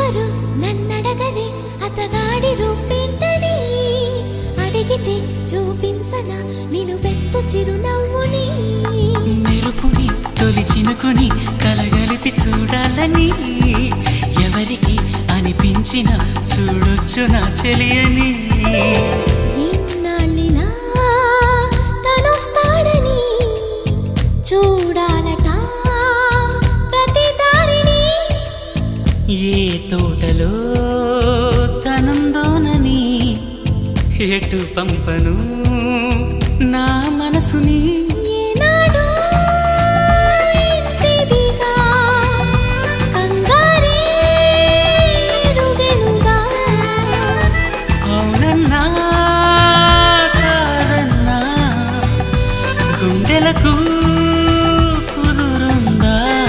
ఎవరు నన్నడగని అతగాడి రూపేంటని అడిగితే చూపించనా నిలువెత్తు చిరునవ్వుని మెరుపుని తొలి చినుకుని కలగలిపి చూడాలని ఎవరికి అనిపించిన చూడొచ్చు నా చెలియని ఎన్నాళ్ళినా తనొస్తాడని చూడాలట ప్రతి దారిని ఏ తోటలో తనందోనని ఎటు పంపను నా మనసుని